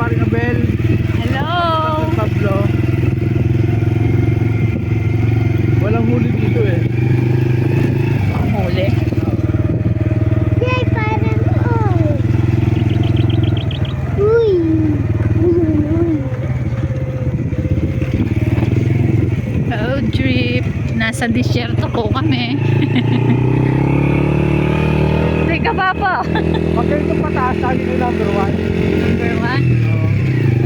Maring Abel. Hello! San Pablo. Walang huli dito eh. Ang huli. Yay, parang Uy! Road trip. Nasa disyerto po kami. Teka pa po. Pag ganito pataas, tayo yung number 1. Number 1.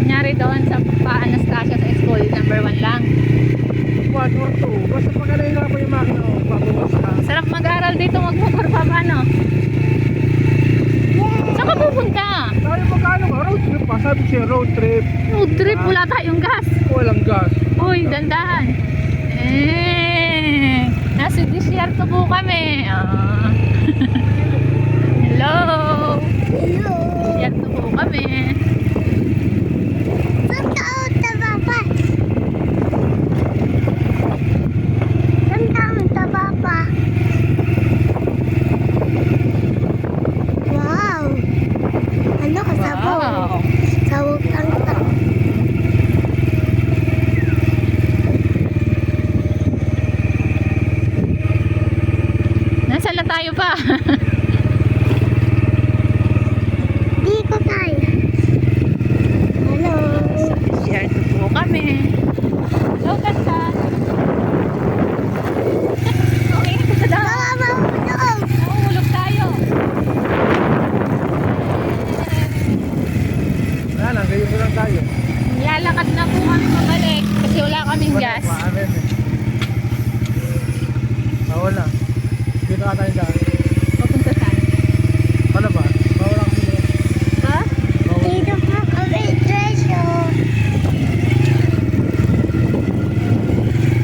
Kunyari doon sa Pa-Anastasia sa school, number 1 lang. 1 or 2. Basta pag kanina po yung makina, pabukas ka. Sarap mag-aral dito, magmotor pa paano? Saan ka pupunta? Tayo magkano ka? Road trip pa. Sabi siya road trip. Road trip, wala tayong gas. Walang gas. Uy, dandahan. Nasa disyerto po kami. Hello. Hello! Disyerto po kami. Saan ka tababa? Saan ka tababa? Wow! Ano ka sabog? Wow. Sabog ang Nasaan na tayo pa? Di ko kaya. Hello! Sa disyerto po kami. Hello, kanta. Okay, ito daw. Baka mahulog! Nahulog tayo. Wala lang, ganyan mo lang tayo. Lalakad na po kami pabalik kasi wala kaming gas. Maarin eh. Wala. Dito ka tayo daan. Papunta saan? Palabas. Bawala kasi yun. Ha? Dito pa kami treasure.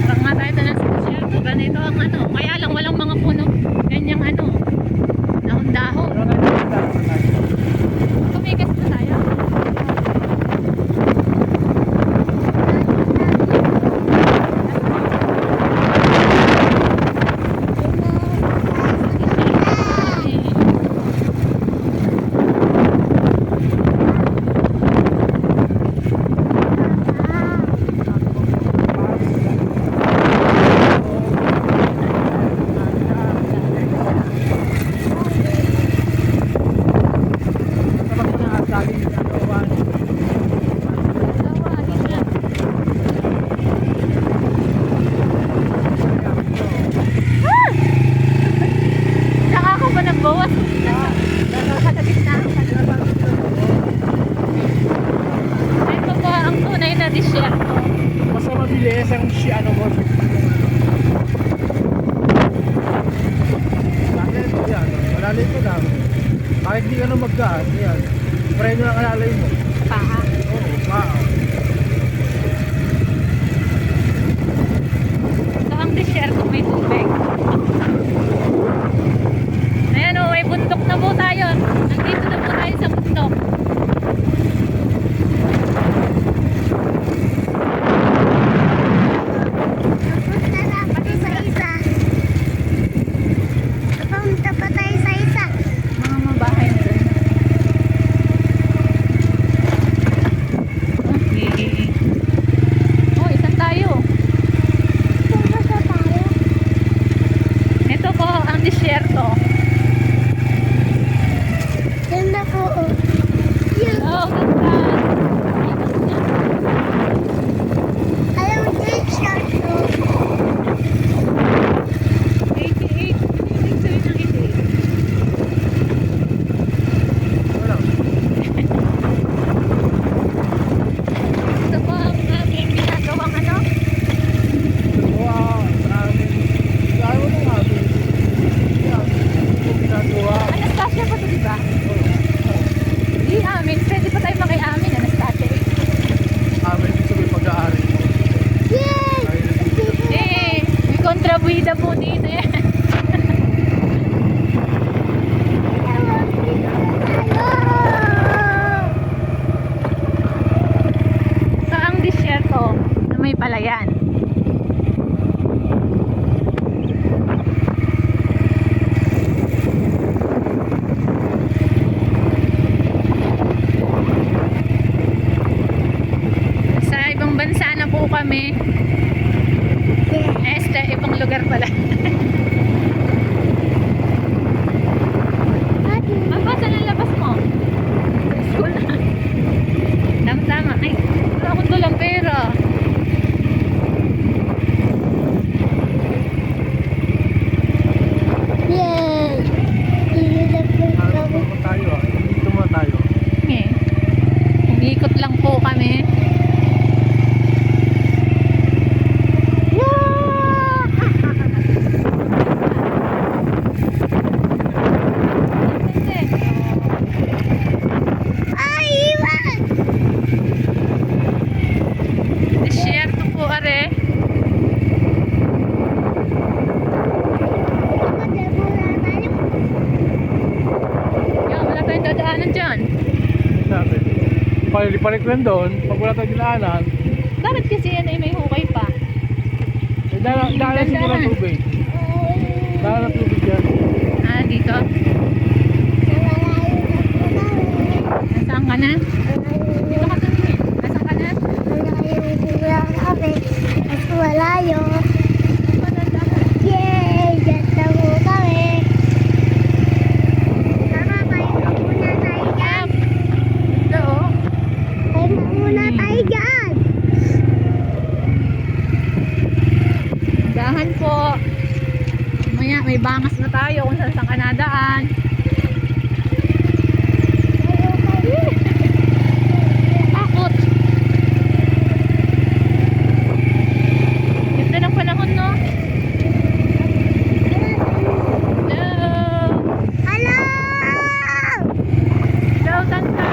Parang nga tayo na sa disyerto. Ganito ang ano. Kaya lang walang mga puno. Ganyang ano. Dahon-dahon. Pero ngayon, daan na tayo. Tumigas na tayo. Saka ako ba nagbawas? Nasa gitna. Ito po ang tunay na disyerto. Mas mabilis ang ano mo. Bakit ito yan? Malalay ko lang. Kahit di ka na magdaan, yan. Preno lang alalay mo. Paa. Oo, wow. Ito ang disyerto, may tubig. Ayan o, may bundok na po tayo. Nandito na po tayo sa bundok. Punta na pati sa isa. Punta pa tayo sa isa. Mga mabahay na rin. Okay. Oh, isan tayo. Punta sa tayo. Ito po ang disyerto. Ganda ko. Yun. Oh, ganda. Alam mo din siya to. 88. Ano yung sabihin ng 88? Wala. Ito po ang aking ginagawang ano? Wow, marami. Ayaw mo nga. Yan. Ito ginagawa. Anastasia pa ito, diba? Hindi amin. Pwede pa tayo makiamin, Anastasia. Amin dito may pag-aari. Yay! Ay, nandito. May kontrabuida po dito eh. Ito ang disyerto na may palayan. kami. Este, ibang lugar pala. Aba, saan ang labas mo? Sa school na. Tama-tama. Ay, wala akong dalang pera. Yay! Ano tayo ah? Dito muna tayo. Eh, umikot lang po kami. Ay, iwan! Desierto po, are. Magdamura tayo. Yan, wala tayong dadaanan dyan. Sabi. Palik lang doon. Pag wala tayong dinaanan, Bakit kasi yan ay may hukay pa? daanan siguro ng tubig. Daanan ng tubig yan. Ah, dito? Nasaan ka na? Dito ka tumingin. Nasaan ka na? Wala yun. Yay! Ganda mo kami. Tama, pahinga muna tayo dyan. Ito, oh. Pahinga muna tayo dyan. Dahan po. Mamaya, may bangas na tayo kung saan ka nadaan. Takot. Ganda ng panahon, no? Hello! Hello! Hello, Tanta!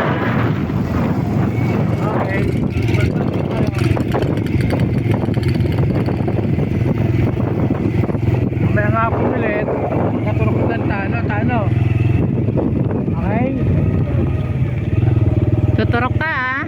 Okay. May nga po ulit. Naturok ng tano. Okay? Tuturok ka, ah.